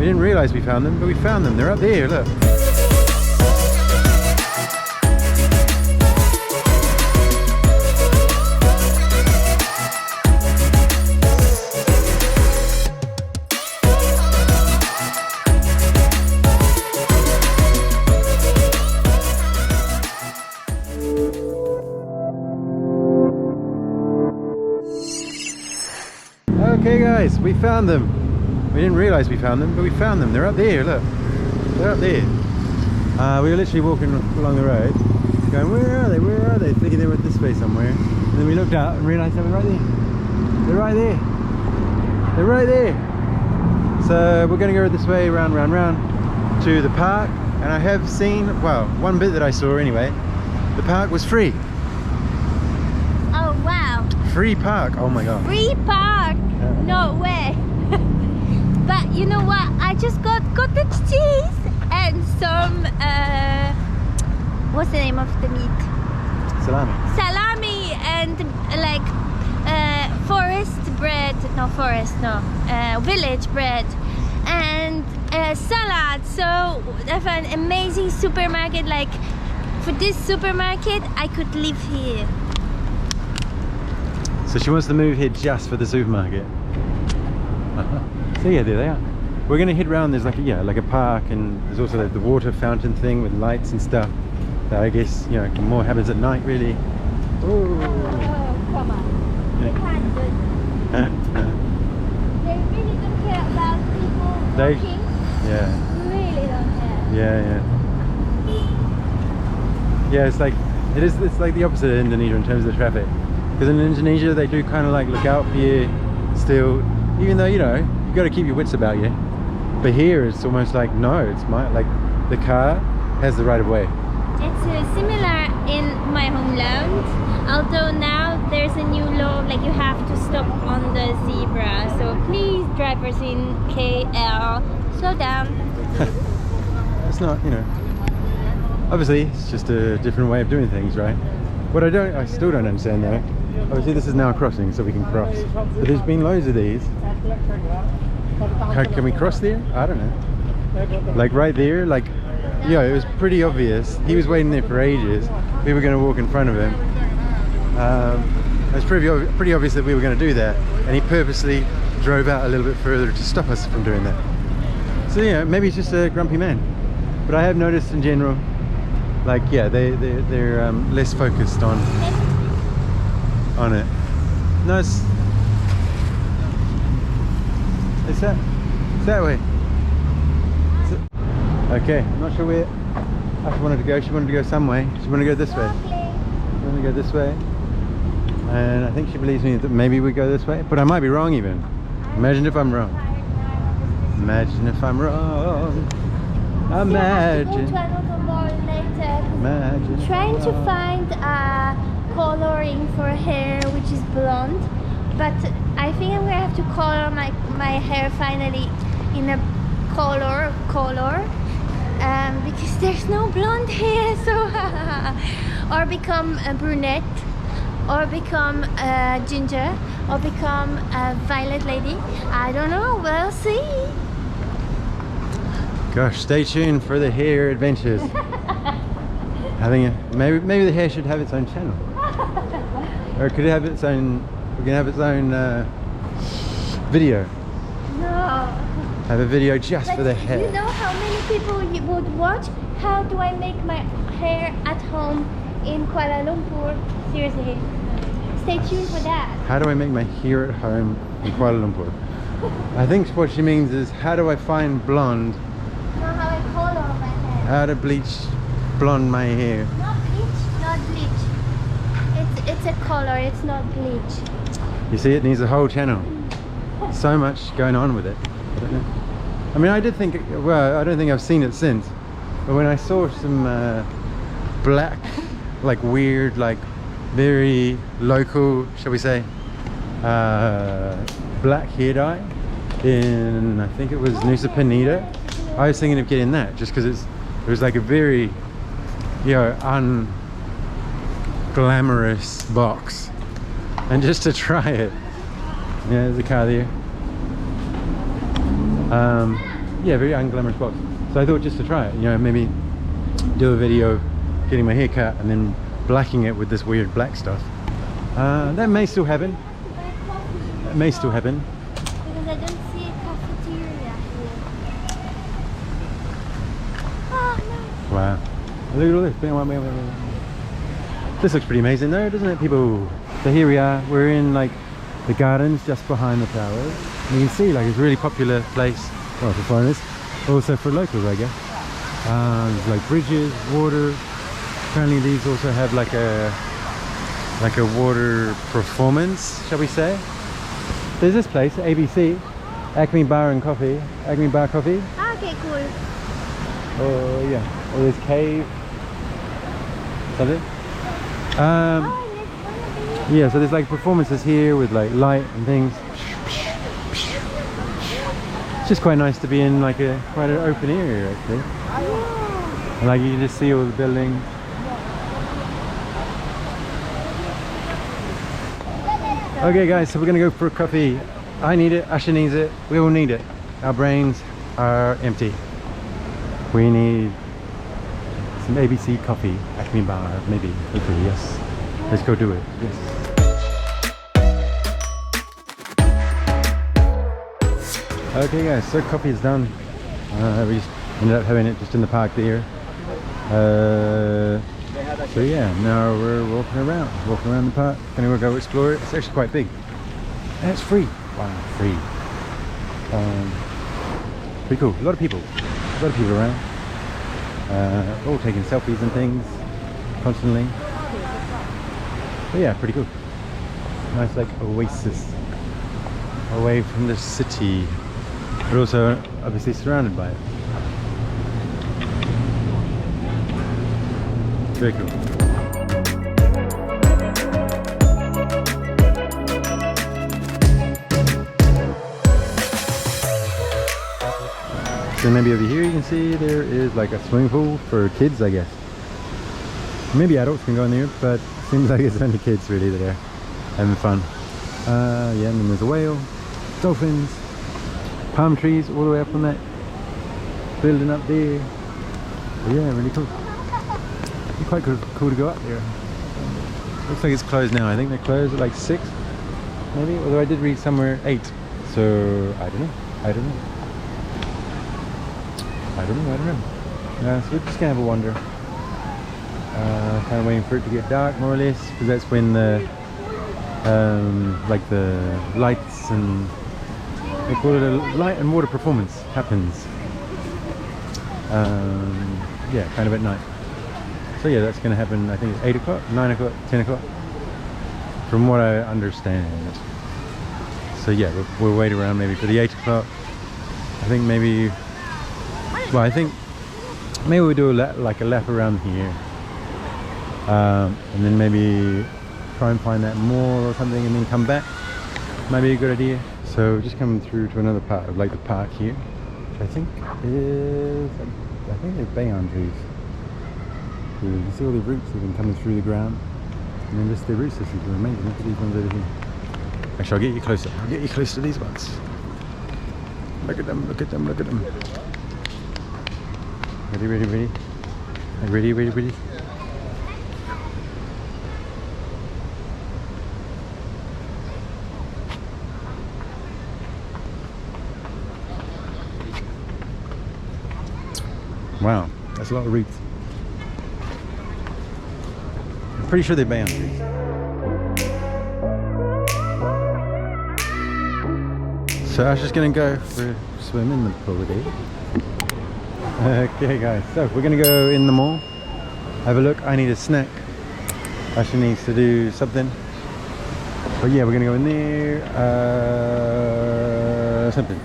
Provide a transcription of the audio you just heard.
We didn't realise we found them, but we found them. They're up there, look. Okay guys, we found them. We didn't realise we found them, but we found them. They're up there, look. They're up there. We were literally walking along the road, going, where are they? Where are they? Thinking they were this way somewhere. And then we looked out and realised they were right there. They're right there. They're right there. So we're going to go this way, round to the park. And I have seen, well, one bit that I saw anyway, the park was free. Oh wow. Free park, oh my god. Free park? No way. But you know what? I just got cottage cheese and some, what's the name of the meat? Salami. Salami and like village bread and salad. So I have an amazing supermarket. Like for this supermarket, I could live here. So she wants to move here just for the supermarket. So yeah, there they are. We're gonna head round. There's like a park, and there's also the water fountain thing with lights and stuff. That I guess more happens at night, really. Oh, come on! They can't do it. They really don't care about people walking. Yeah. Really don't care. Yeah. It's like it's like the opposite of Indonesia in terms of the traffic. Because in Indonesia they do kind of like look out for you still, even though you've got to keep your wits about you. But here it's almost like no, it's like the car has the right of way. It's similar in my homeland, although now there's a new law, like you have to stop on the zebra. So please, drivers in KL, slow down. It's not, obviously it's just a different way of doing things, right? What I still don't understand though, obviously this is now a crossing, so we can cross. But there's been loads of these. Can we cross there? I don't know. Like right there, like, it was pretty obvious. He was waiting there for ages. We were going to walk in front of him. It was pretty obvious that we were going to do that. And he purposely drove out a little bit further to stop us from doing that. So maybe he's just a grumpy man. But I have noticed in general, like, they're less focused on it. No, it's that way. Okay, I'm not sure where I wanted to go. She wanted to go some way. She wanted to go this way. She wanted to go this way. And I think she believes me that maybe we go this way. But I might be wrong even. Imagine if I'm wrong. Imagine if I'm wrong. Imagine. Trying to find a coloring for hair which is blonde, but I think I'm gonna have to color my hair finally in a color because there's no blonde hair. So or become a brunette, or become a ginger, or become a violet lady. I don't know, we'll see. Gosh, stay tuned for the hair adventures. I think maybe the hair should have its own channel, or could it have its own? We can have its own video. No. Have a video just for the hair. You know how many people would watch? How do I make my hair at home in Kuala Lumpur? Seriously, stay tuned for that. How do I make my hair at home in Kuala Lumpur? I think what she means is, how do I find blonde? No, how I color my hair. How to bleach blonde my hair. Not bleach. It's a color, it's not bleach. You see, it needs a whole channel. So much going on with it. I don't know. I mean, I don't think I've seen it since. But when I saw some black, like weird, like very local, shall we say, black hair dye in, I think it was Nusa Penida, I was thinking of getting that just because it was like a very, unglamorous box, and just to try it. Yeah, there's a car there. yeah, very unglamorous box. So I thought just to try it, you know, maybe do a video getting my hair cut and then blacking it with this weird black stuff. That may still happen. It may still happen. Because I don't see a cafeteria here. Oh, no. Wow. Look at all this. This looks pretty amazing though, doesn't it, people? So here we are. We're in like the gardens just behind the towers. And you can see like it's a really popular place, well, for foreigners, also for locals, I guess. There's like bridges, water. Apparently these also have like a water performance, shall we say? There's this place, ABC, Acme Bar and Coffee. Acme Bar Coffee. Okay, cool. Oh yeah. Or there's Cave. Something. Yeah, so there's like performances here with like light and things. It's just quite nice to be in like quite an open area actually. And like you can just see all the buildings. Okay guys, so we're gonna go for a coffee. I need it, Asha needs it, we all need it. Our brains are empty. We need some ABC coffee, Acme Bar, maybe, hopefully, yes. Let's go do it, yes. Okay guys, so coffee is done. We just ended up having it just in the park there. So yeah, now we're walking around the park. Gonna go explore it. It's actually quite big. And it's free. Wow, free. Pretty cool. A lot of people around. All taking selfies and things constantly. But yeah, pretty cool. Nice like oasis away from the city, but also obviously surrounded by it. Very cool. So maybe over here you can see there is like a swimming pool for kids, I guess. Maybe adults can go in there, but it seems like it's only kids really that are having fun. Yeah, and then there's a whale, dolphins, palm trees all the way up on that building up there. But yeah, really cool. It's quite cool to go up there. Looks like it's closed now. I think they're closed at like 6 maybe, although I did read somewhere 8, so I don't know. So we're just gonna have a wander, kind of waiting for it to get dark more or less, because that's when the like the lights and they call it a light and water performance happens. Yeah, kind of at night. So yeah, that's going to happen, I think it's 8 o'clock, 9 o'clock, 10 o'clock, from what I understand. So yeah, we'll wait around maybe for the 8 o'clock. I think maybe, well, I think maybe we'll do a lap around here. And then maybe try and find that mall or something and then come back. Might be a good idea. So just coming through to another part of like the park here. I think they're bayan trees. You can see all the roots that have been coming through the ground, and then just the root systems are amazing. Look at these ones over here. Actually, I'll get you closer. I'll get you close to these ones. Look at them, look at them, look at them. Ready, ready, ready? Ready, ready, ready? Wow, that's a lot of roots. I'm pretty sure they're bayan trees. So I was just gonna go for a swim in the pool today. Okay guys, so we're gonna go in the mall, have a look. I need a snack. Asha needs to do something. But yeah, we're gonna go in there, something.